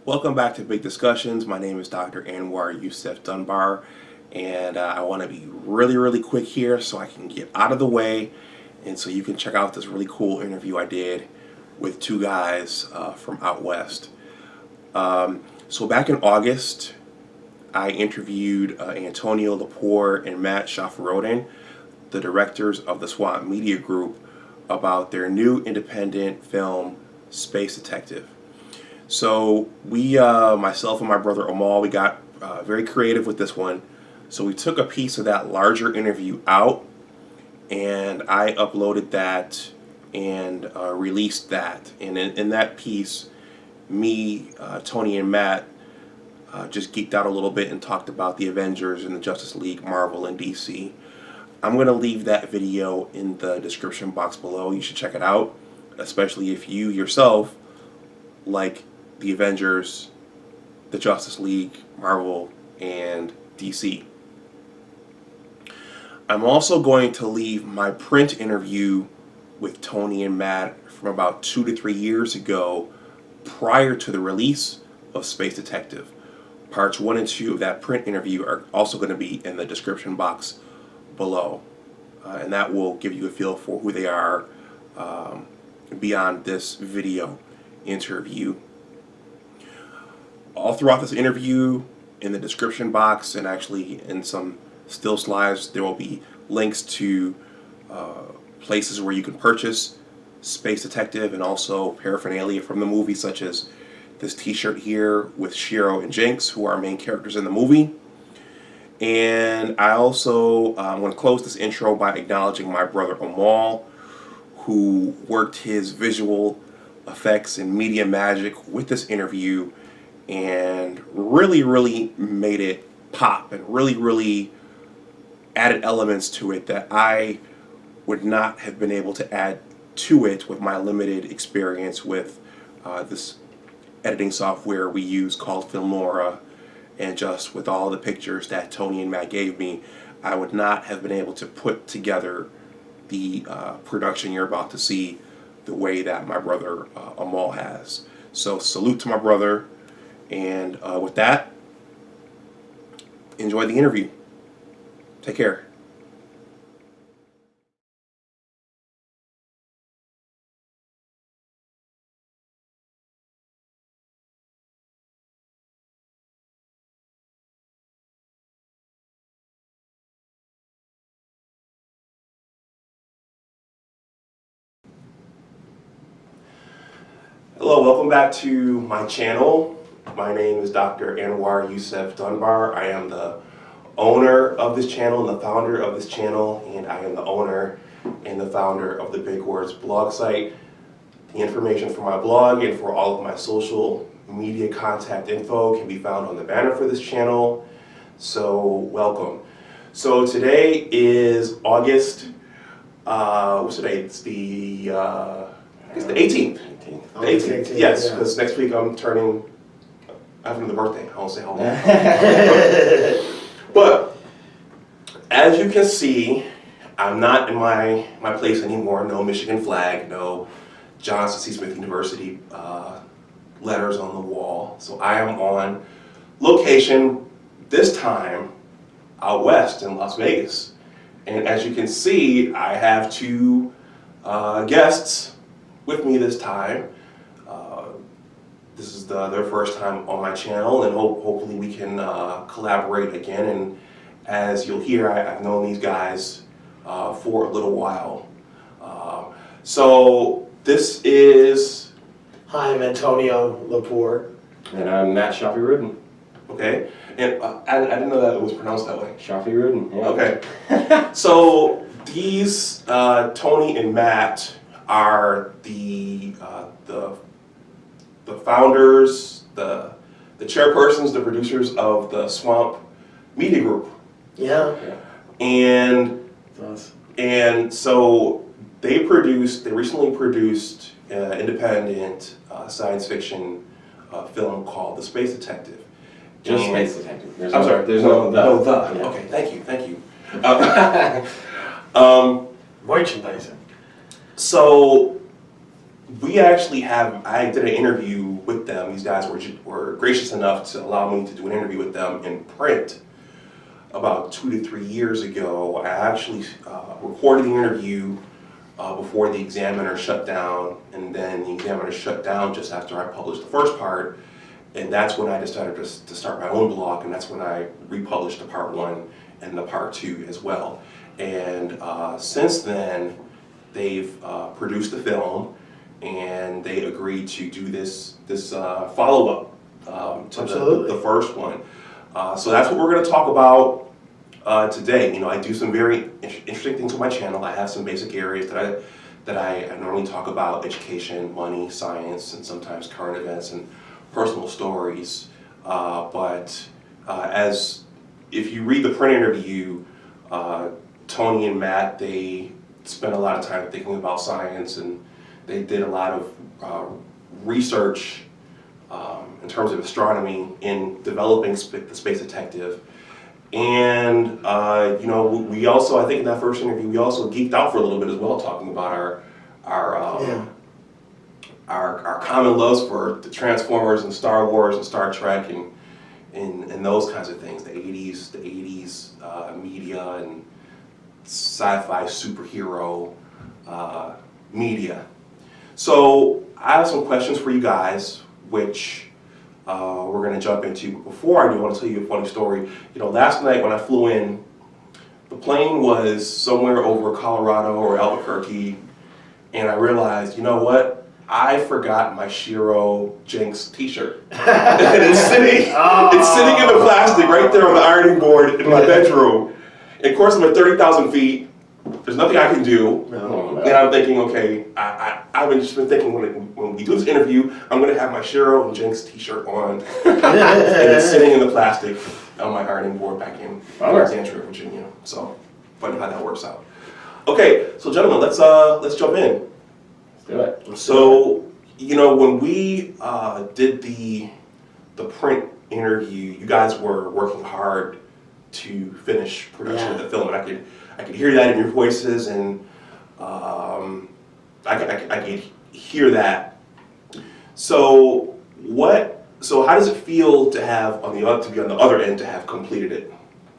Welcome back to Big Discussions. My name is Dr. Anwar Youssef Dunbar, and I want to be really quick here so I can get out of the way and so you can check out this really cool interview I did with two guys from out west. So back in August, I interviewed Antonio Llapur and Matt Sjafiroeddin, the directors of the SWAT Media Group, about their new independent film, Space Detective. So we, myself and my brother Amal, we got very creative with this one. So we took a piece of that larger interview out, and I uploaded that and released that. And in that piece, me, Tony, and Matt just geeked out a little bit and talked about the Avengers and the Justice League, Marvel, and DC. I'm going to leave that video in the description box below. You should check it out, especially if you yourself like the Avengers, the Justice League, Marvel, and DC. I'm also going to leave my print interview with Tony and Matt from about 2 to 3 years ago, prior to the release of Space Detective. Parts 1 and 2 of that print interview are also going to be in the description box below. And that will give you a feel for who they are beyond this video interview. All throughout this interview, in the description box and actually in some still slides, there will be links to places where you can purchase Space Detective and also paraphernalia from the movie, such as this t-shirt here with Shiro and Jinx, who are main characters in the movie. And I also want to close this intro by acknowledging my brother Amal, who worked his visual effects and media magic with this interview and really made it pop and really added elements to it that I would not have been able to add to it with my limited experience with this editing software we use called Filmora, and just with all the pictures that Tony and Matt gave me, I would not have been able to put together the production you're about to see the way that my brother Amal has. So salute to my brother, and with that, enjoy the interview. Take care. Hello, welcome back to my channel. My name is Dr. Anwar Youssef Dunbar. I am the owner of this channel and the founder of this channel, and I am the owner and the founder of the Big Words blog site. The information for my blog and for all of my social media contact info can be found on the banner for this channel. So welcome. So today is August, what's today? It's the 18th. The 18th, yes, because next week I'm having the birthday. I won't say how long. But as you can see, I'm not in my place anymore. No Michigan flag, no Johnson C. Smith University letters on the wall. So I am on location, this time out west in Las Vegas. And as you can see, I have two guests with me this time. This is their first time on my channel, and hopefully we can collaborate again. And as you'll hear, I've known these guys for a little while. So this is... Hi, I'm Antonio Llapur. And I'm Matt Sjafiroeddin. Okay, and I didn't know that it was pronounced that way. Sjafiroeddin, yeah. Okay, so these Tony and Matt are the founders, the chairpersons, the producers of the Swamp Media Group. Yeah. And Us. and so they recently produced an independent science fiction film called The Space Detective. Just And- Space Detective. I'm sorry. There's no the. No, the. Yeah. Okay, thank you. Merchandising. So we actually I did an interview with them. These guys were gracious enough to allow me to do an interview with them in print about 2 to 3 years ago. I actually recorded the interview before the Examiner shut down, and then the Examiner shut down just after I published the first part, and that's when I decided to start my own blog, and that's when I republished the part 1 and the part 2 as well. And since then, they've produced the film, and they agreed to do this follow-up to the first one. So that's what we're going to talk about today. You know, I do some very interesting things on my channel. I have some basic areas that I normally talk about: education, money, science, and sometimes current events and personal stories. As if you read the print interview, Tony and Matt, they spent a lot of time thinking about science, and they did a lot of research in terms of astronomy in developing the Space Detective. And you know, we also, I think in that first interview, we also geeked out for a little bit as well, talking about our common loves for the Transformers and Star Wars and Star Trek and those kinds of things, the 80s media and sci-fi superhero media. So I have some questions for you guys, which we're going to jump into. But before I do, I want to tell you a funny story. You know, last night when I flew in, the plane was somewhere over Colorado or Albuquerque, and I realized, you know what? I forgot my Shiro Jenks t-shirt. And it's sitting in the plastic right there on the ironing board in my bedroom. And of course, I'm at 30,000 feet. There's nothing I can do. No. And I'm thinking, okay, I've just been thinking when we do this interview, I'm going to have my Shiro and Jenks t-shirt on. And it's sitting in the plastic on my ironing board back in Alexandria, Virginia. So, funny how that works out. Okay, so gentlemen, let's jump in. Do it. So, you know, when we did the print interview, you guys were working hard to finish production of the film, and I could hear that in your voices, and I could hear that. So how does it feel to have to be on the other end, to have completed it?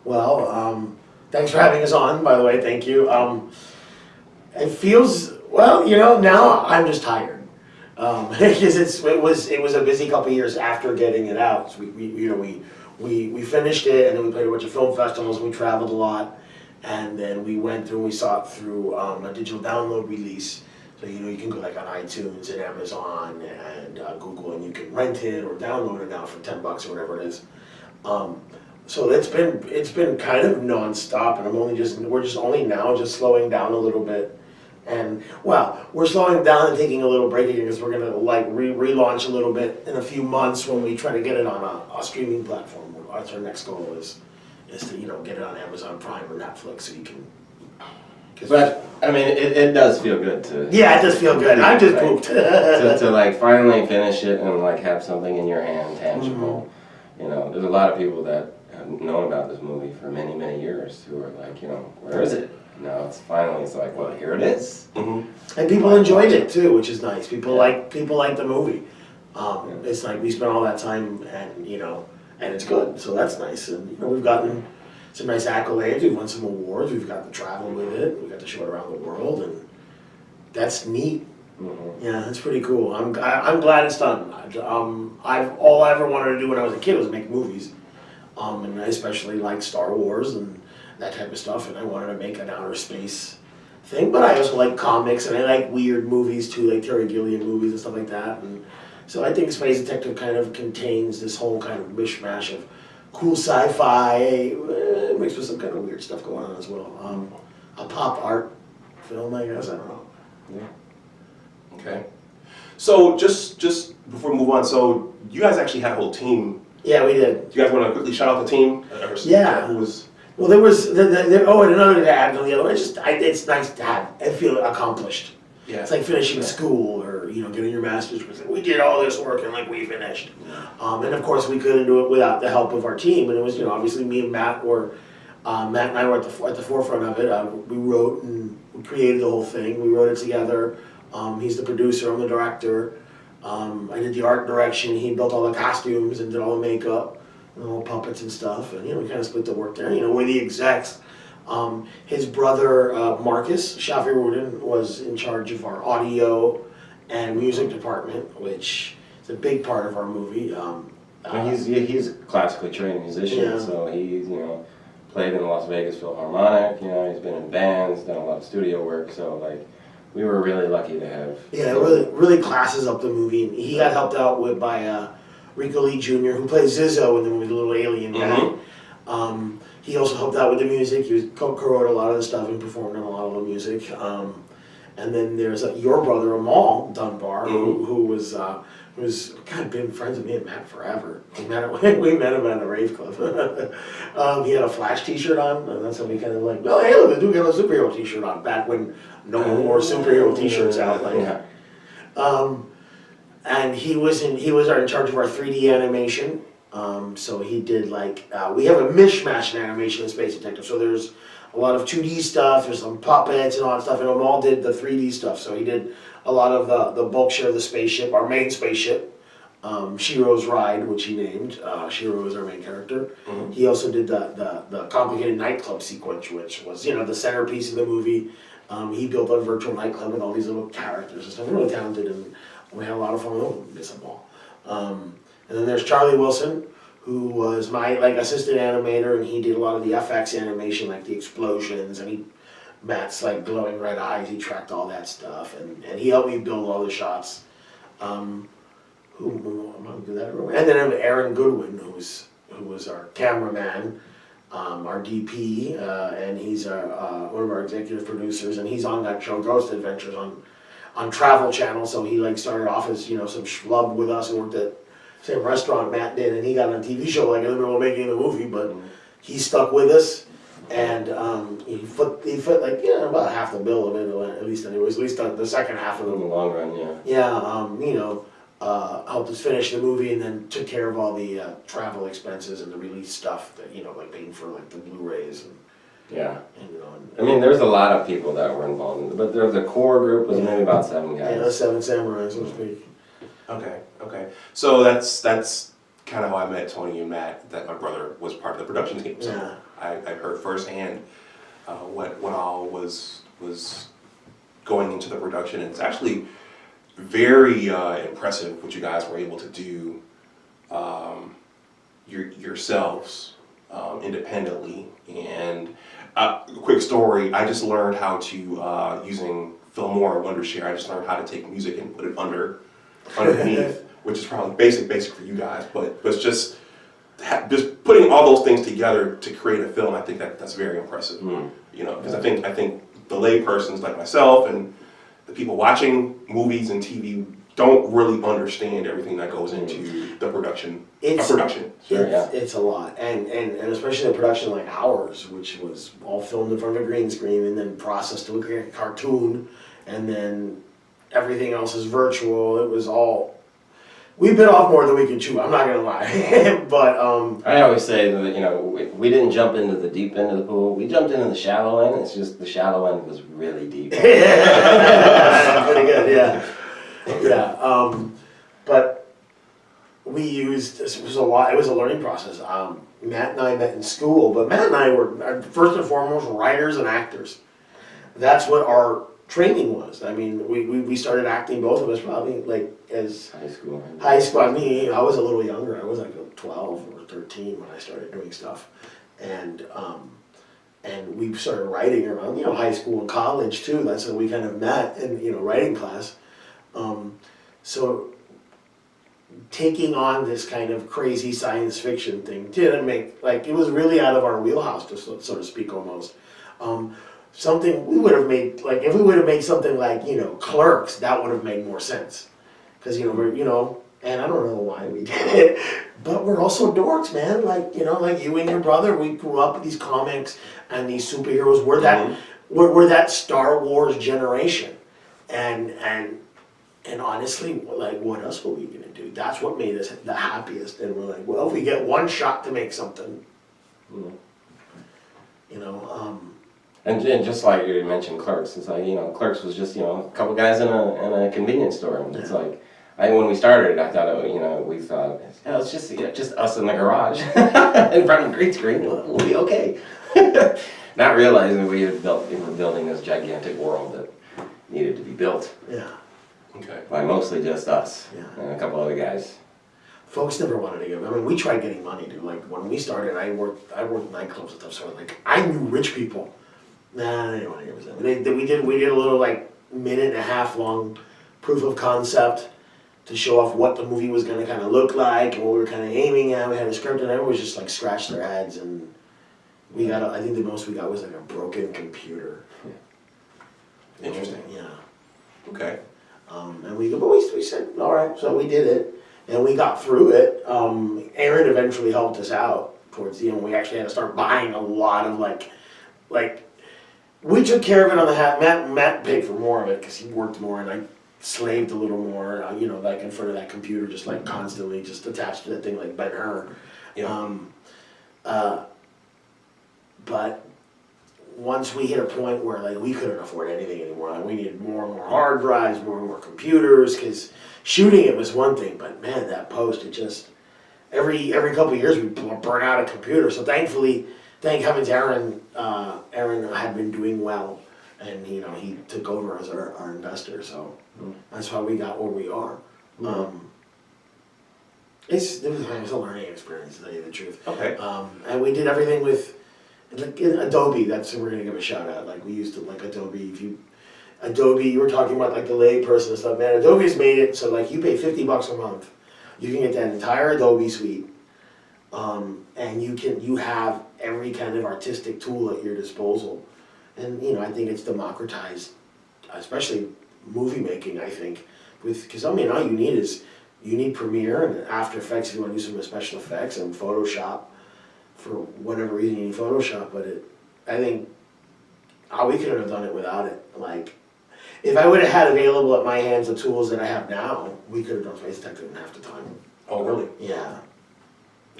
Well, thanks for having us on, by the way, thank you. It feels, well, you know, now I'm just tired. Because it was a busy couple years after getting it out. So we finished it, and then we played a bunch of film festivals, we traveled a lot, and then we went through and we saw it through a digital download release. So, you know, you can go like on iTunes and Amazon and Google, and you can rent it or download it now for $10 or whatever it is. So it's been kind of nonstop, and we're just only now slowing down a little bit. And well, we're slowing down and taking a little break again because we're gonna like relaunch a little bit in a few months when we try to get it on a streaming platform. That's our next goal is to, you know, get it on Amazon Prime or Netflix, so you can. But I mean, it does feel good to. Yeah, it does feel good. I just pooped. to like finally finish it and like have something in your hand, tangible. Mm-hmm. You know, there's a lot of people that have known about this movie for many, many years who are like, you know, where is it? Now it's like, well, here it is. Mm-hmm. And people enjoyed it too, which is nice. People like the movie. It's like we spent all that time, and you know, and it's good. So that's nice. And you know, we've gotten some nice accolades. We've won some awards. We've got to travel with it. We got to show it around the world, and that's neat. Mm-hmm. Yeah, that's pretty cool. I'm glad it's done. All I ever wanted to do when I was a kid was make movies, and I especially liked Star Wars and that type of stuff, and I wanted to make an outer space thing, but I also like comics, and I like weird movies too, like Terry Gilliam movies and stuff like that, and so I think Space Detective kind of contains this whole kind of mishmash of cool sci-fi, mixed with some kind of weird stuff going on as well. A pop art film, I guess, I don't know. Yeah. Okay. So just before we move on, so you guys actually had a whole team. Yeah, we did. Do you guys want to quickly shout out the team? Yeah. Who was... Well, there was, and another thing to add on the other one, it's nice to have, I feel accomplished. Yeah. It's like finishing school or, you know, getting your master's. We did all this work and like we finished. And of course we couldn't do it without the help of our team. And it was, you know, obviously me and Matt and I were at the forefront of it. We wrote and we created the whole thing. We wrote it together. He's the producer, I'm the director. I did the art direction. He built all the costumes and did all the makeup and all the puppets and stuff. And we kind of split the work there. We're the execs. His brother Marcus Sjafiroeddin was in charge of our audio and music department, which is a big part of our movie. He's a classically trained musician, Yeah. so he's played in the Las Vegas Philharmonic. He's been in bands, done a lot of studio work. So like, we were really lucky to have. Yeah, it really classes up the movie. He got helped out by Rico Lee Jr., who plays Zizzo in the movie, the little alien guy. He also helped out with the music. He was co-wrote a lot of the stuff and performed on a lot of the music. And then there's your brother Amal Dunbar, who was kind of been friends with me and Matt forever. We met him at a rave club. He had a Flash T-shirt on, and that's when we kind of like, well, hey, look, the dude got a superhero T-shirt on. Back when no one wore superhero T-shirts out, and he was in charge of our 3D animation. So he did we have a mishmash in animation in Space Detective. So there's a lot of 2D stuff, there's some puppets and all that stuff, and Amal did the 3D stuff. So he did a lot of the bulk share of the spaceship, our main spaceship, Shiro's Ride, which he named. Shiro was our main character. He also did the complicated nightclub sequence, which was the centerpiece of the movie. He built a virtual nightclub with all these little characters and stuff. Really talented, and we had a lot of fun with him. And then there's Charlie Wilson, who was my assistant animator, and he did a lot of the FX animation, like the explosions, and Matt's glowing red eyes. He tracked all that stuff, and he helped me build all the shots. And then I have Aaron Goodwin, who was our cameraman, our DP, and he's one of our executive producers, and he's on that show Ghost Adventures on Travel Channel. So he started off as some schlub with us and worked at same restaurant Matt did, and he got on a TV show in the middle of making the movie, but he stuck with us, and he foot about half the bill of it, at least the second half of In the long run, helped us finish the movie, and then took care of all the travel expenses and the release stuff that paying for the Blu-rays and. Yeah. And, I mean, there's a lot of people that were involved in it, but the core group was maybe about 7 guys. Yeah, 7 samurais, so to speak. Okay. So that's kind of how I met Tony and Matt, that my brother was part of the production team. So Yeah. I heard firsthand what all was going into the production. And it's actually very impressive what you guys were able to do yourselves independently. And quick story, I just learned how to, using Filmora and Wondershare, I just learned how to take music and put it underneath, which is probably basic for you guys, but it's just putting all those things together to create a film. I think that's very impressive. Because I think the laypersons like myself and the people watching movies and TV don't really understand everything that goes into the production. It's a lot, and especially the production like ours, which was all filmed in front of a green screen and then processed to look like a cartoon, and then everything else is virtual. It was all, we bit off more than we could chew, I'm not gonna lie. But I always say that we didn't jump into the deep end of the pool. We jumped into the shallow end. It's just the shallow end was really deep. pretty good, yeah. But we used, it was a learning process. Matt and I met in school, but Matt and I were first and foremost writers and actors. That's what our training was. I mean, we started acting, both of us probably as high school. I mean, I was a little younger. I was 12 or 13 when I started doing stuff, and we started writing around high school and college too. That's when we kind of met in writing class. So taking on this kind of crazy science fiction thing didn't make, it was really out of our wheelhouse, so to speak, almost. Something we would have made, if we would have made something like, Clerks, that would have made more sense. Because, and I don't know why we did it, but we're also dorks, man. Like you and your brother, we grew up with these comics and these superheroes. We're that Star Wars generation. And honestly, what else were we gonna do? That's what made us the happiest. And we're like, well, if we get one shot to make something, And just like you mentioned Clerks, it's Clerks was just, a couple guys in a convenience store. And it's when we started, I thought, we thought, it's just us in the garage in front of a green screen. We'll be okay. Not realizing we were building this gigantic world that needed to be built Yeah. Okay. by mostly just us Yeah. and a couple other guys. Folks never wanted to give. I mean, we tried getting money, dude. Like when we started, I worked nightclubs and stuff. So like, I knew rich people. Nah, they didn't want to give us that. We did a little like minute and a half long proof of concept to show off what the movie was gonna kind of look like and what we were kind of aiming at. We had a script, and everyone was just like scratched their heads. And we got. I think the most we got was like a broken computer. Interesting. Yeah. Okay. And we said, all right, so we did it, and we got through it. Aaron eventually helped us out towards the end. We actually had to start buying a lot of like, we took care of it on the hat. Matt paid for more of it because he worked more, and I slaved a little more, like in front of that computer, just like constantly just attached to that thing like Ben-Hur. Yeah. But once we hit a point where like we couldn't afford anything anymore, like we needed more and more hard drives, more and more computers, because shooting it was one thing, but man, that post, it just, every couple of years we burn out a computer. So thankfully, thank heavens, Aaron had been doing well, and he took over as our investor, so that's how we got where we are. It was a learning experience, to tell you the truth. Okay. And we did everything with like Adobe. That's what we're gonna give a shout out. Like we used to like Adobe. Adobe, you were talking about like the lay person and stuff. Man, Adobe's made it so like you pay $50 a month, you can get that entire Adobe suite, and you have every kind of artistic tool at your disposal. And I think it's democratized, especially movie making. I think because all you need is Premiere and After Effects if you want to do some special effects, and Photoshop. For whatever reason you need Photoshop, but I think we couldn't have done it without it. Like, if I would have had available at my hands the tools that I have now, we could have done Space Detective in half the time. Oh, really? Yeah.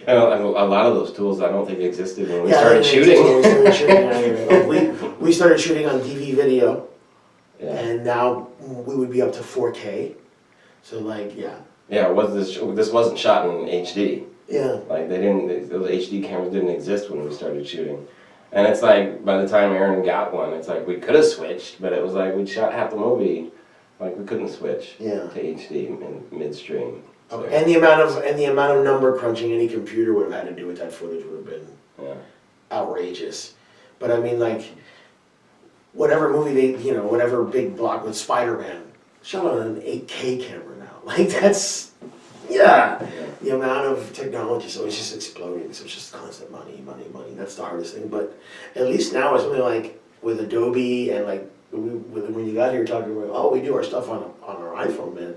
And a lot of those tools I don't think existed when we Yeah, started they shooting. exist when we started shooting. We started shooting on DV video, Yeah. and now we would be up to 4K. So like, yeah. Yeah, this wasn't shot in HD. Yeah. Like those HD cameras didn't exist when we started shooting. And it's like, by the time Aaron got one, it's like we could have switched, but it was like we'd shot half the movie, like we couldn't switch to HD in midstream. So, Okay. And the amount of number crunching any computer would have had to do with that footage would have been outrageous. But I mean, like, whatever movie whatever big block with Spider-Man, shot on an 8K camera now. Like that's, the amount of technology, so it's just exploding. So it's just constant money. That's the hardest thing. But at least now it's something like with Adobe and like when you got here talking about, we do our stuff on our iPhone, man.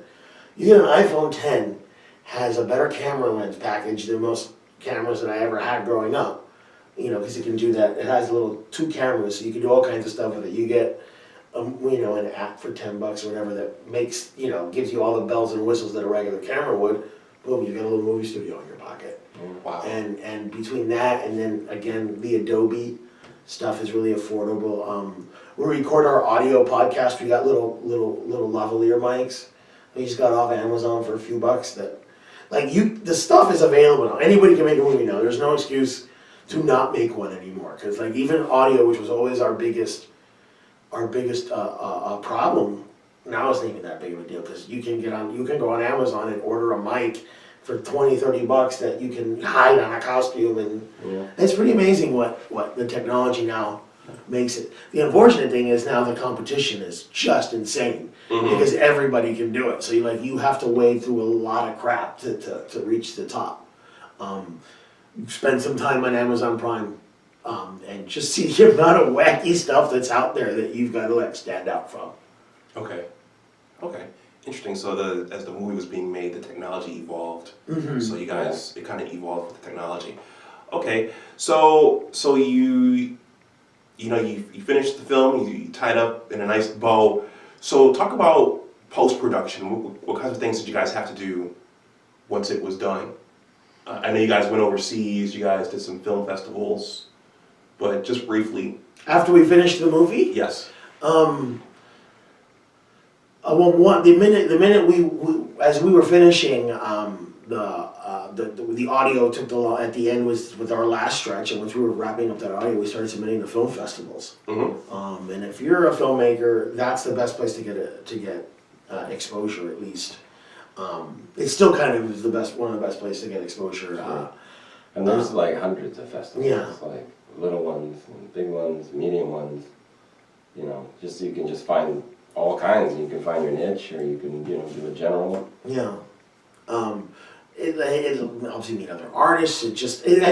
You get an iPhone 10 has a better camera lens package than most cameras that I ever had growing up. Because it can do that. It has little 2 cameras, so you can do all kinds of stuff with it. You get an app for $10 or whatever that makes, gives you all the bells and whistles that a regular camera would. Boom, you got a little movie studio in your pocket. Wow. And between that and then again the Adobe stuff is really affordable. We record our audio podcast. We got little lavalier mics. We just got off Amazon for a few bucks. That, like the stuff is available now. Anybody can make a movie now. There's no excuse to not make one anymore. Because like even audio, which was always our biggest problem, now it's not even that big of a deal because you can go on Amazon and order a mic for $20-$30 that you can hide on a costume, and it's pretty amazing what the technology now makes it. The unfortunate thing is now the competition is just insane because everybody can do it. So you have to wade through a lot of crap to reach the top. Spend some time on Amazon Prime. And just see the amount of wacky stuff that's out there that you've got to stand out from. Okay. Interesting. So as the movie was being made, the technology evolved. So you guys, it kind of evolved with the technology. Okay. So you finished the film. You tied up in a nice bow. So talk about post-production. What kinds of things did you guys have to do once it was done? I know you guys went overseas. You guys did some film festivals. But just briefly. After we finished the movie? Yes. The minute we as we were finishing, the audio took at the end was with our last stretch, and once we were wrapping up that audio, we started submitting to film festivals. Mm-hmm. And if you're a filmmaker, that's the best place to get exposure, at least. It still kind of is one of the best places to get exposure. Sure. And there's like hundreds of festivals, Yeah. like little ones, and big ones, medium ones. You know, you can just find all kinds. You can find your niche, or you can do a general. Yeah. It helps you meet other artists. I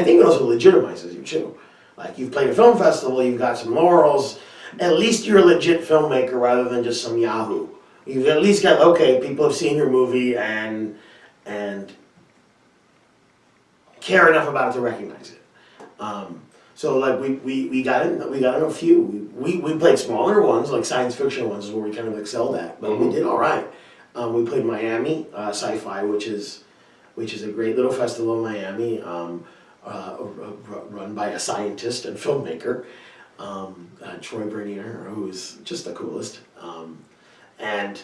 think it also legitimizes you too. Like, you've played a film festival, you've got some laurels. At least you're a legit filmmaker rather than just some yahoo. You've at least got, okay, people have seen your movie and care enough about it to recognize it. So like we got in a few. We played smaller ones, like science fiction ones is where we kind of excelled at, but we did all right. We played Miami Sci-Fi, which is a great little festival in Miami, run by a scientist and filmmaker, Troy Bernier, who's just the coolest. And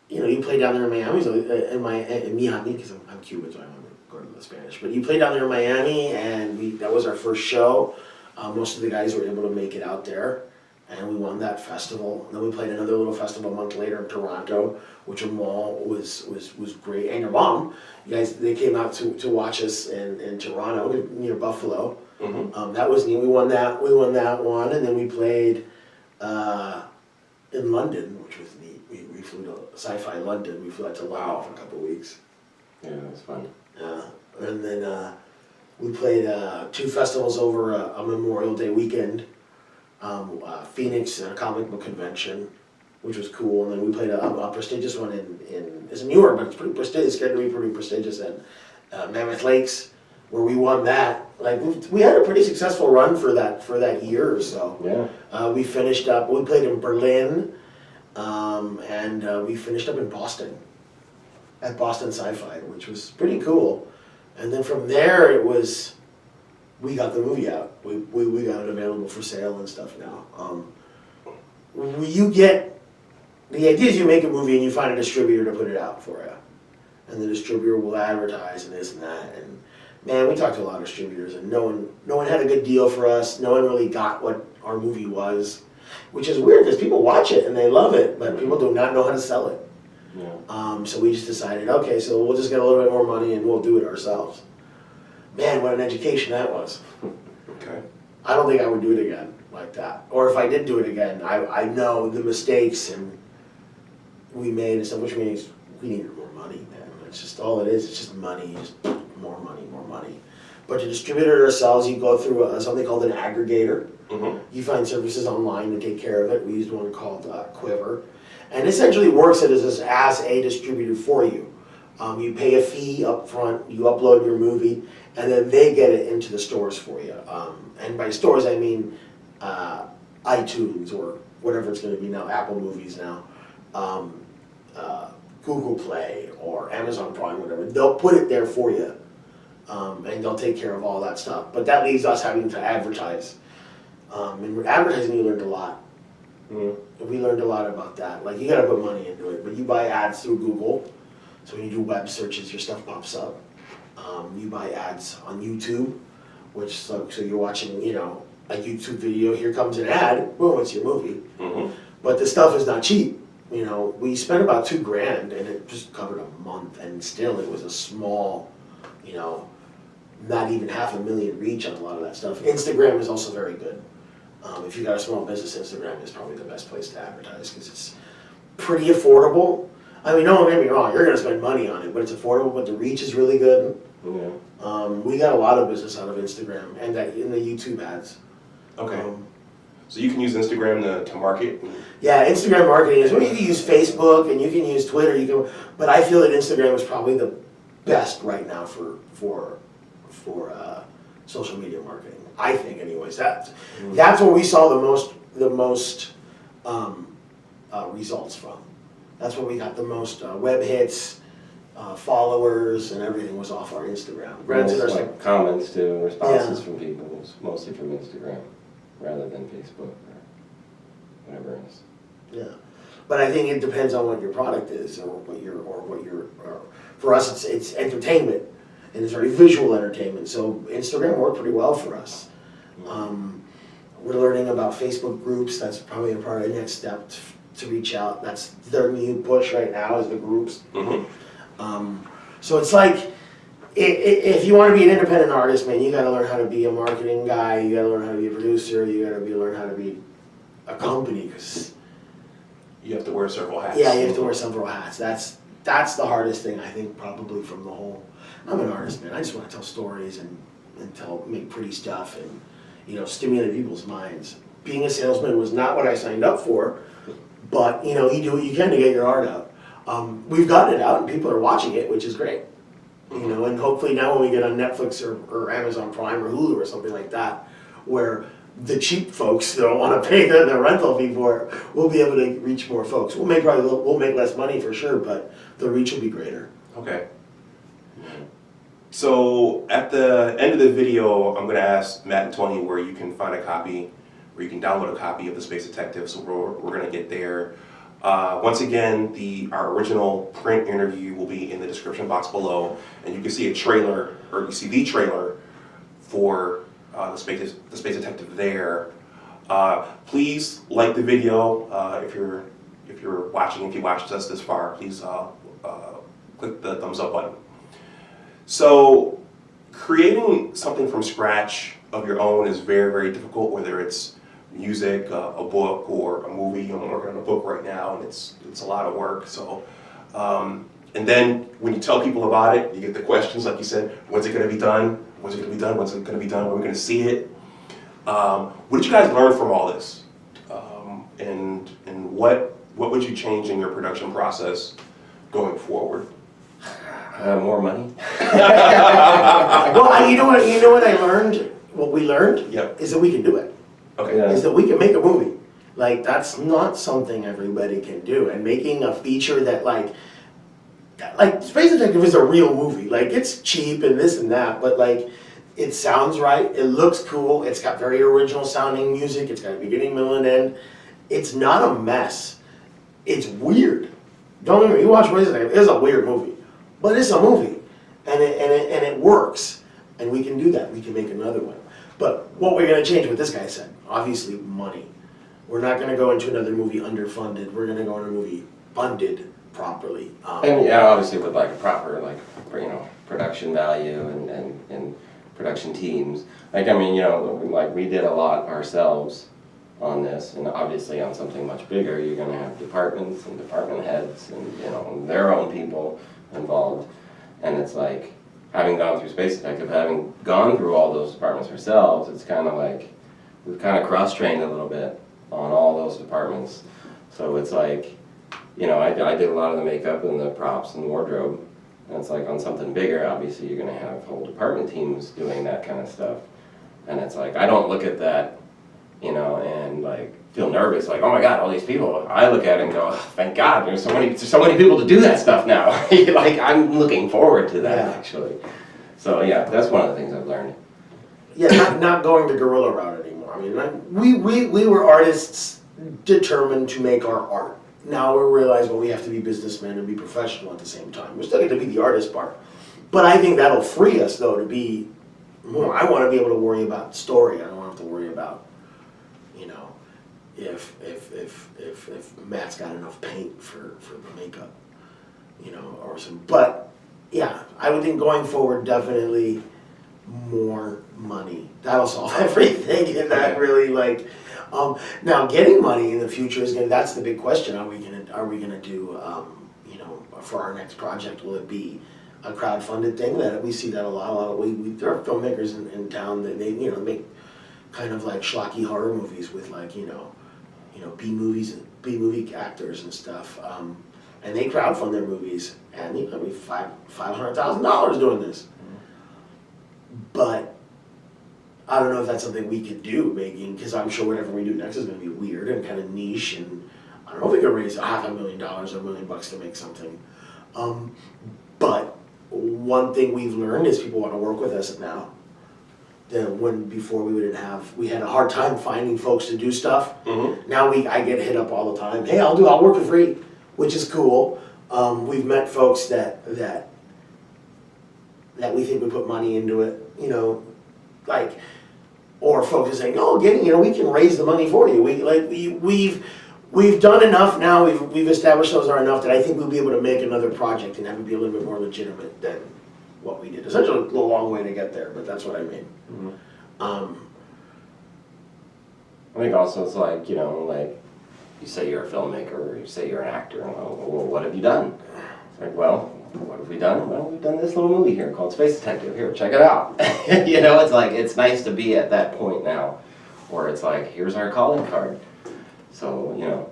you play down there in Miami, so in Miami, because I'm Cuban, so I'm going to the Spanish. But you played down there in Miami, and that was our first show. Most of the guys were able to make it out there, and we won that festival. And then we played another little festival a month later in Toronto, which Amal was great. And your mom, you guys, they came out to watch us in Toronto near Buffalo. Mm-hmm. That was neat. We won that one, and then we played in London, which was neat. We flew to Sci-Fi London. We flew out to London for a couple of weeks. Yeah, it was fun. And then we played 2 festivals over a Memorial Day weekend. Phoenix Comic Book Convention, which was cool, and then we played a prestigious one it's in Newark, but it's pretty prestigious. It's going to be pretty prestigious at Mammoth Lakes, where we won that. Like, we had a pretty successful run for that year or so. Yeah. We finished up. We played in Berlin, and we finished up in Boston, at Boston Sci-Fi, which was pretty cool. And then from there, we got the movie out. We got it available for sale and stuff now. The idea is you make a movie and you find a distributor to put it out for you. And the distributor will advertise and this and that. And man, we talked to a lot of distributors, and no one had a good deal for us. No one really got what our movie was, which is weird because people watch it and they love it, but people do not know how to sell it. Yeah. So we just decided, okay, so we'll just get a little bit more money and we'll do it ourselves. Man, what an education that was. Okay. I don't think I would do it again like that. Or if I did do it again, I know the mistakes and we made and stuff, which means we needed more money, man. It's just all it is. It's just money, just more money, more money. But to distribute it ourselves, you go through something called an aggregator. Mm-hmm. You find services online to take care of it. We used one called Quiver. And essentially works as a distributor for you. You pay a fee up front, you upload your movie, and then they get it into the stores for you. And by stores, I mean iTunes or whatever it's going to be now, Apple Movies now, Google Play or Amazon Prime, whatever. They'll put it there for you, and they'll take care of all that stuff. But that leaves us having to advertise. And advertising, you learned a lot. Mm-hmm. We learned a lot about that. Like, you gotta put money into it, but you buy ads through Google. So when you do web searches, your stuff pops up. You buy ads on YouTube, so you're watching, a YouTube video. Here comes an ad. Boom, it's your movie. Mm-hmm. But the stuff is not cheap. We spent about $2,000, and it just covered a month, and still it was a small, not even 500,000 reach on a lot of that stuff. Instagram is also very good. If you got a small business, Instagram is probably the best place to advertise because it's pretty affordable. I mean, don't get me wrong, you're going to spend money on it, but it's affordable, but the reach is really good. Yeah. We got a lot of business out of Instagram and in the YouTube ads. Okay. So you can use Instagram to market? Yeah, Instagram marketing is, you can use Facebook and you can use Twitter, but I feel that Instagram is probably the best right now for social media marketing. I think, anyways. That's where we saw the most results from. That's where we got the most web hits, followers, and everything was off our Instagram. Granted, Most, like, comments too, and responses Yeah. from people, was mostly from Instagram rather than Facebook or whatever else. Yeah. But I think it depends on what your product is, or for us, it's entertainment, and it's very visual entertainment. So Instagram worked pretty well for us. We're learning about Facebook groups. That's probably our next step to reach out. That's their new push right now, is the groups. So it's like, if you want to be an independent artist, man, you got to learn how to be a marketing guy. You got to learn how to be a producer. You got to learn how to be a company, because You have to wear several hats. yeah, you have to wear several hats. That's the hardest thing, I think, probably from the whole. I'm an artist, man. I just want to tell stories and make pretty stuff and, you know, stimulate people's minds. Being a salesman was not what I signed up for, but, you know, you do what you can to get your art out. We've gotten it out and people are watching it, which is great. You know, and hopefully now when we get on Netflix or Amazon Prime or Hulu or something like that, where the cheap folks that don't want to pay the rental fee for it, we'll be able to reach more folks. We'll make less money for sure, but the reach will be greater. Okay. So at the end of the video, I'm going to ask Matt and Tony where you can find a copy, where you can download a copy of The Space Detective. So we're going to get there. Once again, our original print interview will be in the description box below, and you can see a trailer, or you see the trailer for the Space Detective there. Please like the video if you watched us this far. Please click the thumbs up button. So creating something from scratch of your own is very, very difficult, whether it's music, a book, or a movie. I'm working on a book right now, and it's a lot of work. So, and then when you tell people about it, you get the questions, like you said, when's it going to be done? When's it going to be done? When's it going to be done? When are we going to see it? What did you guys learn from all this? And what would you change in your production process going forward? More money. Well, you know what I learned? What we learned Yep. is that we can do it. Okay. Yeah. Is that we can make a movie. Like, that's not something everybody can do. And making a feature that like Space Detective is a real movie. Like, it's cheap and this and that, but like, it sounds right, it looks cool, it's got very original sounding music, it's got a beginning, middle, and end. It's not a mess. It's weird. Don't get me, you watch Space Detective, it's a weird movie. But it's a movie. And it works. And we can do that. We can make another one. But what we're going to change, what this guy said, obviously money. We're not going to go into another movie underfunded. We're going to go into a movie funded properly. And yeah, obviously with like a proper, like, you know, production value and production teams. Like, I mean, you know, like we did a lot ourselves on this, and obviously on something much bigger, you're going to have departments and department heads and, you know, their own people involved. And it's like, having gone through Space Detective, having gone through all those departments ourselves, it's kind of like, we've kind of cross-trained a little bit on all those departments. So it's like, you know, I did a lot of the makeup and the props and the wardrobe. And it's like, on something bigger, obviously you're going to have whole department teams doing that kind of stuff. And it's like, I don't look at that, you know, and like feel nervous, like, oh my God, all these people. I look at it and go, oh, thank God, there's so many people to do that stuff now. Like, I'm looking forward to that, actually. So yeah, that's one of the things I've learned. Yeah, not going the guerrilla route anymore. I mean, like, we were artists determined to make our art. Now we realize, well, we have to be businessmen and be professional at the same time. We're still going to be the artist part. But I think that'll free us, though, to be more. I want to be able to worry about story. I don't want to have to worry about, you know, if Matt's got enough paint for the makeup, you know, or some. But yeah, I would think going forward, definitely more money. That'll solve everything, and that really like. Now getting money in the future is that's the big question. Are we gonna do you know, for our next project? Will it be a crowdfunded thing? That we see that a lot. There are filmmakers in town that they, you know, make kind of like schlocky horror movies with like, you know, B movie actors and stuff, and they crowdfund their movies, and you know, $500,000 doing this. But I don't know if that's something we could do, because I'm sure whatever we do next is going to be weird and kind of niche, and I don't know if we could raise $500,000 or $1 million to make something. But one thing we've learned is people want to work with us now. when before we had a hard time finding folks to do stuff. Mm-hmm. Now I get hit up all the time. Hey, I'll work for free, which is cool. We've met folks that we think would put money into it, you know, like, or folks are saying, oh, we can raise the money for you. We've done enough now. We've established those are enough that I think we'll be able to make another project and have it be a little bit more legitimate than what we did. Essentially, a long way to get there, but that's what I mean. Mm-hmm. I think also it's like, you know, like you say you're a filmmaker or you say you're an actor, and well, what have you done? It's like, well, what have we done? Well, we've done this little movie here called Space Detective. Here, check it out. You know, it's like, it's nice to be at that point now where it's like, here's our calling card. So, you know,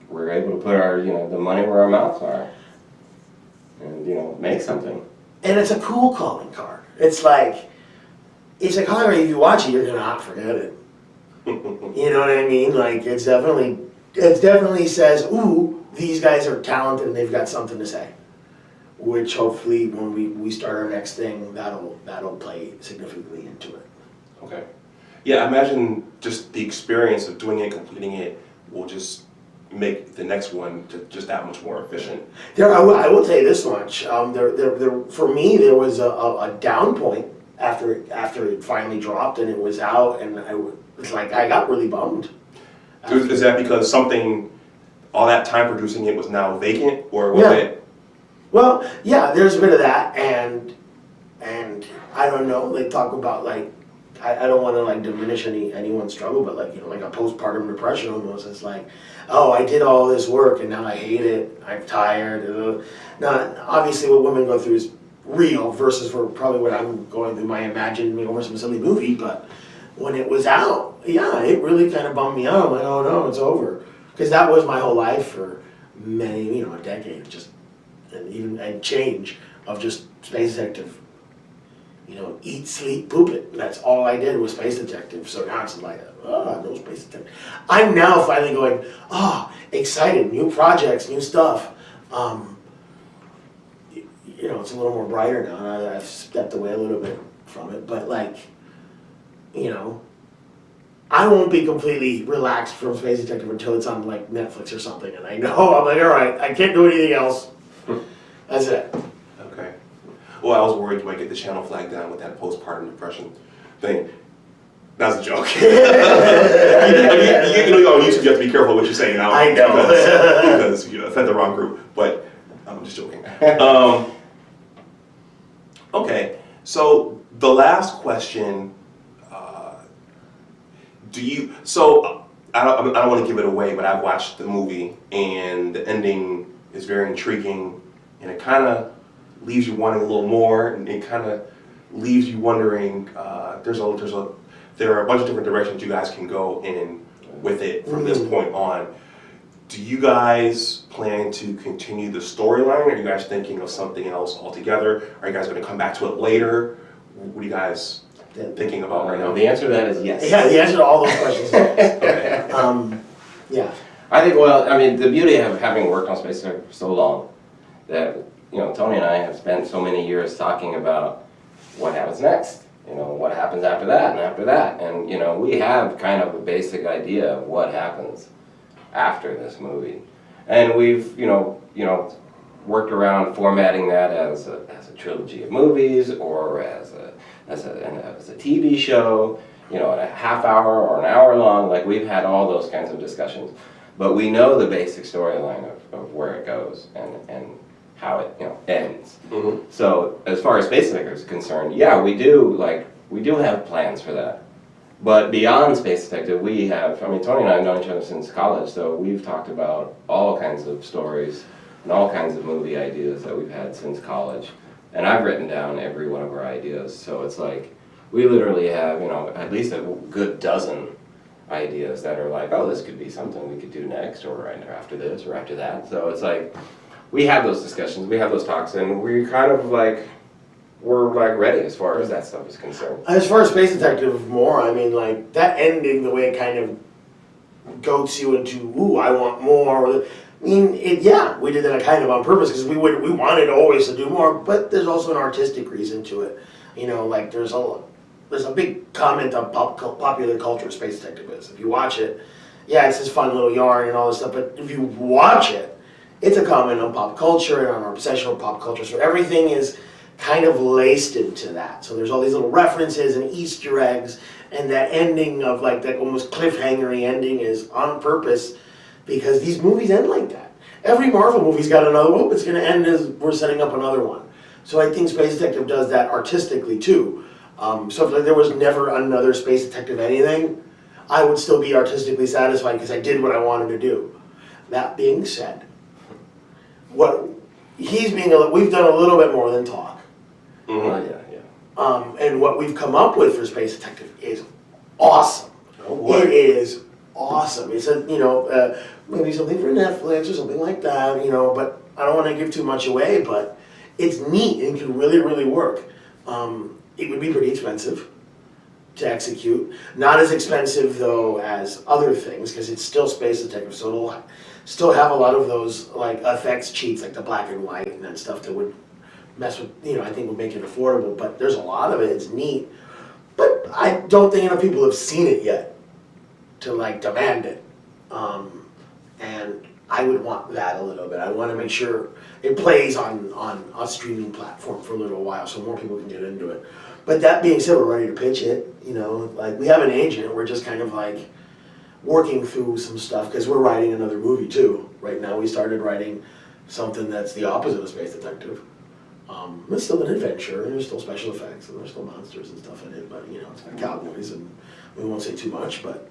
we're able to put our, you know, the money where our mouths are and, you know, make something. And it's a cool calling card. It's like calling card, if you watch it, you're gonna not forget it. You know what I mean? Like, it definitely says, ooh, these guys are talented and they've got something to say. Which hopefully when we start our next thing, that'll play significantly into it. Okay. Yeah, I imagine just the experience of doing it, completing it, will just make the next one just that much more efficient. I will tell you this much. For me, there was a down point after it finally dropped and it was out, and I got really bummed. Is that because all that time producing it was now vacant, or was it? Well, yeah, there's a bit of that, and I don't know. They talk about like, I don't want to like diminish anyone's struggle, but like, you know, like a postpartum depression almost. It's like, oh, I did all this work and now I hate it. I'm tired. Now, obviously, what women go through is real versus for probably what I'm going through. My imagined over some silly movie, but when it was out, yeah, it really kind of bummed me out. I'm like, oh no, it's over, because that was my whole life for many, you know, a decade, just and change of just Space Detective. You know, eat, sleep, poop it. That's all I did was Space Detective. So now it's like, no Space Detective. I'm now finally going, excited, new projects, new stuff. You know, it's a little more brighter now. I've stepped away a little bit from it, but like, you know, I won't be completely relaxed from Space Detective until it's on like Netflix or something, and I know I'm like, all right, I can't do anything else. That's it. Okay. Well, I was worried you might get the channel flag down with that postpartum depression thing. That's a joke. You know, on YouTube, you have to be careful what you're saying now. I know. Because you offend the wrong group. But I'm just joking. Okay. So the last question. I don't want to give it away, but I've watched the movie and the ending is very intriguing, and it kind of leaves you wanting a little more, and it kind of leaves you wondering. There are a bunch of different directions you guys can go in with it from this point on. Do you guys plan to continue the storyline? Are you guys thinking of something else altogether? Are you guys going to come back to it later? What are you guys thinking about right now? The answer to that is yes. Yeah, the answer to all those questions is yes. Okay. Yeah. I think, well, I mean, the beauty of having worked on Space Detective for so long, that, you know, Tony and I have spent so many years talking about what happens next, you know, what happens after that and after that. And, you know, we have kind of a basic idea of what happens after this movie. And we've, you know, worked around formatting that as a trilogy of movies or as a TV show, you know, a half hour or an hour long. Like, we've had all those kinds of discussions. But we know the basic storyline of where it goes and how it, you know, ends. Mm-hmm. So as far as Space Detective is concerned, yeah, we do have plans for that. But beyond Space Detective, Tony and I have known each other since college, so we've talked about all kinds of stories and all kinds of movie ideas that we've had since college. And I've written down every one of our ideas, so it's like, we literally have, you know, at least a good dozen ideas that are like, oh, this could be something we could do next, or right after this, or after that. So it's like, we have those discussions, we have those talks, and we kind of like, we're like ready as far as that stuff is concerned. As far as Space Detective more, I mean, like, that ending, the way it kind of goats you into, ooh, I want more. I mean, we did that kind of on purpose, because we wanted always to do more, but there's also an artistic reason to it. You know, like there's a big comment on popular culture Space Detective is. If you watch it, yeah, it's this fun little yarn and all this stuff, but if you watch it, it's a comment on pop culture and on our obsession with pop culture. So everything is kind of laced into that. So there's all these little references and Easter eggs, and that ending of like that almost cliffhangery ending is on purpose because these movies end like that. Every Marvel movie's got another one, it's gonna end as we're setting up another one. So I think Space Detective does that artistically too. So if there was never another Space Detective anything, I would still be artistically satisfied because I did what I wanted to do. That being said, we've done a little bit more than talk. Yeah. And what we've come up with for Space Detective is awesome. Oh, boy. It is awesome. It's maybe something for Netflix or something like that, but I don't want to give too much away, but it's neat and can really, really work. It would be pretty expensive to execute. Not as expensive though as other things because it's still Space Detective, so it'll still have a lot of those like effects cheats like the black and white and that stuff that would mess with, I think would make it affordable, but there's a lot of it, it's neat. But I don't think enough people have seen it yet to like demand it. And I would want that a little bit. I want to make sure it plays on a streaming platform for a little while so more people can get into it. But that being said, we're ready to pitch it, like we have an agent, we're just kind of like working through some stuff because we're writing another movie too. Right now we started writing something that's the opposite of Space Detective. It's still an adventure, and there's still special effects, and there's still monsters and stuff in it, but it's got cowboys, and we won't say too much, but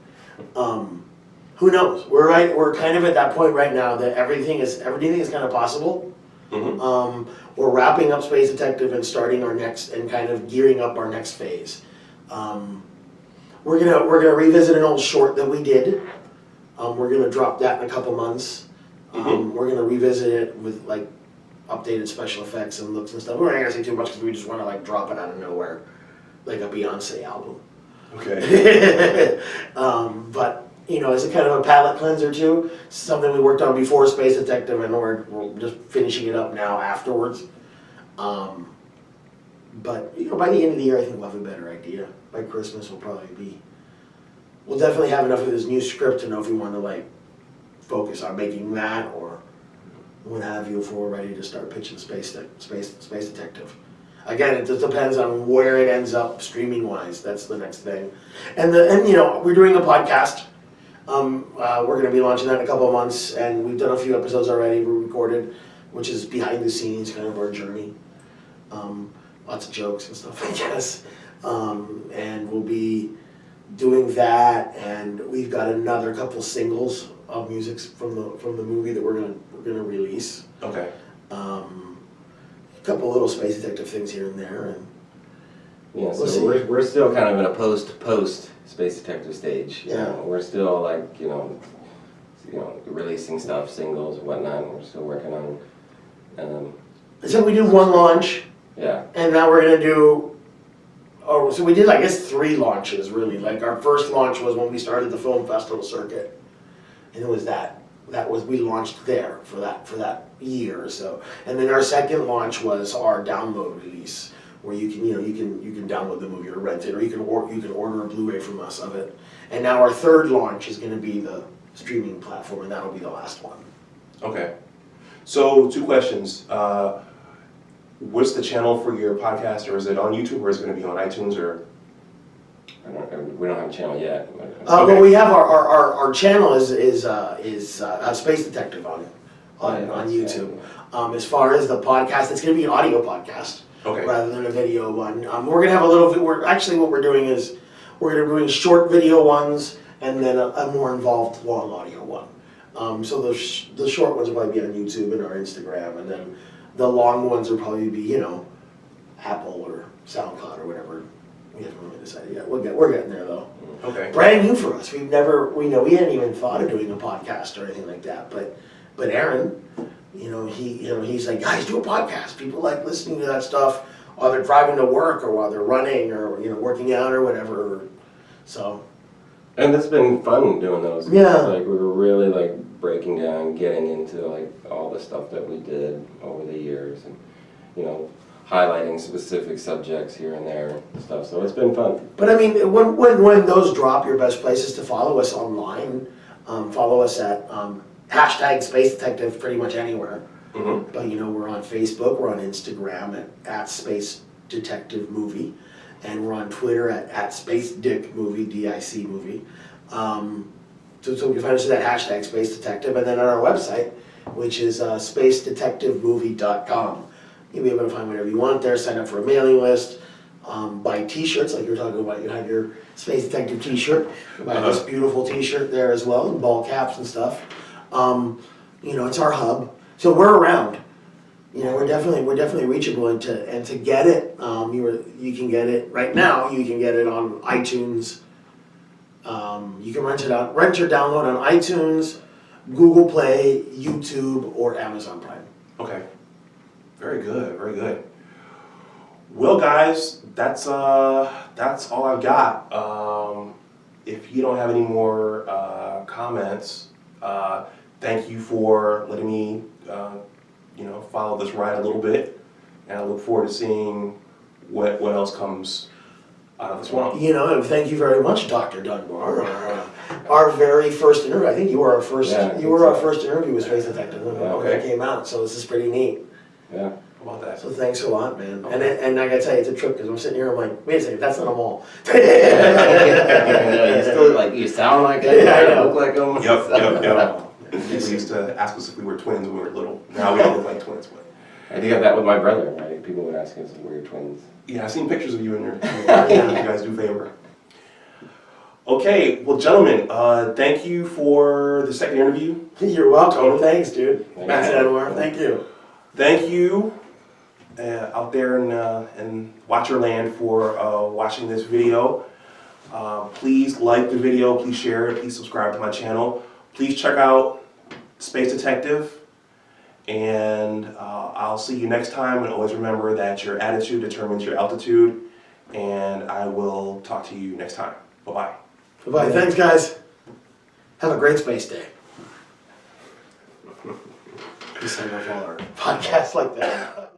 who knows? We're kind of at that point right now that everything is kind of possible. Mm-hmm. We're wrapping up Space Detective and starting our next, and kind of gearing up our next phase. We're gonna revisit an old short that we did. We're gonna drop that in a couple months. We're gonna revisit it with like updated special effects and looks and stuff. We're not gonna say too much because we just want to like drop it out of nowhere, like a Beyonce album. Okay. But as a kind of a palate cleanser too, something we worked on before Space Detective, and we're just finishing it up now afterwards. But by the end of the year, I think we'll have a better idea. By Christmas, we'll definitely have enough of this new script to know if we want to like focus on making that or what have you before we're ready to start pitching Space Detective. Again, it just depends on where it ends up streaming wise. That's the next thing. And we're doing a podcast. We're going to be launching that in a couple of months, and we've done a few episodes already. We recorded, which is behind the scenes, kind of our journey. Lots of jokes and stuff, I guess. And we'll be doing that, and we've got another couple singles of music from the movie that we're gonna release. Okay. A couple little Space Detective things here and there, and yeah. So we're still kind of in a post Space Detective stage. Yeah. We're still like releasing stuff, singles, whatnot. We're still working on. So we do one launch. Yeah. And now we're gonna do. Oh, so we did I guess 3 launches really. Like our first launch was when we started the film festival circuit, and it was that was we launched there for that year or so. And then our second launch was our download release, where you can download the movie or rent it, or you can order a Blu-ray from us of it. And now our third launch is going to be the streaming platform, and that'll be the last one. Okay. So 2 questions. What's the channel for your podcast, or is it on YouTube, or is it going to be on iTunes, or? We don't have a channel yet. Well, we have our channel is Space Detective on YouTube. As far as the podcast, it's going to be an audio podcast. Okay. Rather than a video one. We're gonna have a little. What we're doing is we're gonna be doing short video ones and then a more involved long audio one. So the short ones will probably be on YouTube and our Instagram, and then the long ones will probably be Apple or SoundCloud or whatever. We haven't really decided yet. We're getting there though. Okay. Brand new for us. We hadn't even thought of doing a podcast or anything like that. But Aaron. He's like, guys, do a podcast. People like listening to that stuff while they're driving to work or while they're running or working out or whatever. So. And it's been fun doing those. Yeah. Like we were really like breaking down, getting into like all the stuff that we did over the years, and highlighting specific subjects here and there and stuff. So it's been fun. But I mean, when those drop, your best places to follow us online, follow us at hashtag Space Detective pretty much anywhere. Mm-hmm. But you know, we're on Facebook, we're on Instagram at Space Detective Movie, and we're on Twitter at Space Dick Movie, DIC Movie. So you can find us at that hashtag Space Detective, and then on our website, which is spacedetectivemovie.com. You'll be able to find whatever you want there, sign up for a mailing list, buy t-shirts like you were talking about. You have your Space Detective t-shirt, buy this beautiful t-shirt there as well, and ball caps and stuff. You know, it's our hub. So we're around. You know, we're definitely reachable, and to get it, you can get it right now. You can get it on iTunes. You can rent or download on iTunes, Google Play, YouTube, or Amazon Prime. Okay. Very good, very good. Well, guys, that's all I've got. If you don't have any more comments, thank you for letting me, follow this ride a little bit, and I look forward to seeing what else comes out of this one. You know, and thank you very much, Dr. Dunbar. Our very first interview. I think you were our first. Yeah, you were our first interview with Space Detective when okay. it came out. So this is pretty neat. Yeah. How about that? So thanks a lot, man. Okay. And I gotta tell you, it's a trip because I'm sitting here. I'm like, wait a second, that's not a mall. You still you sound like them. Yeah, I know. Look like them. Yep. People used to ask us if we were twins when we were little. Now we don't look like twins, but I do have that with my brother. Right? People would ask us if we were twins. yeah, I've seen pictures of you and you guys do favor. Okay, well, gentlemen, thank you for the second interview. You're welcome. Totally. Thanks, dude. Thank Matt you. Anwar, thank you. Thank you out there in Watcherland for watching this video. Please like the video, please share it, please subscribe to my channel. Please check out Space Detective, and I'll see you next time. And always remember that your attitude determines your altitude, and I will talk to you next time. Bye-bye. Bye-bye. Thanks, guys. Have a great space day. We sign off all our podcasts like that.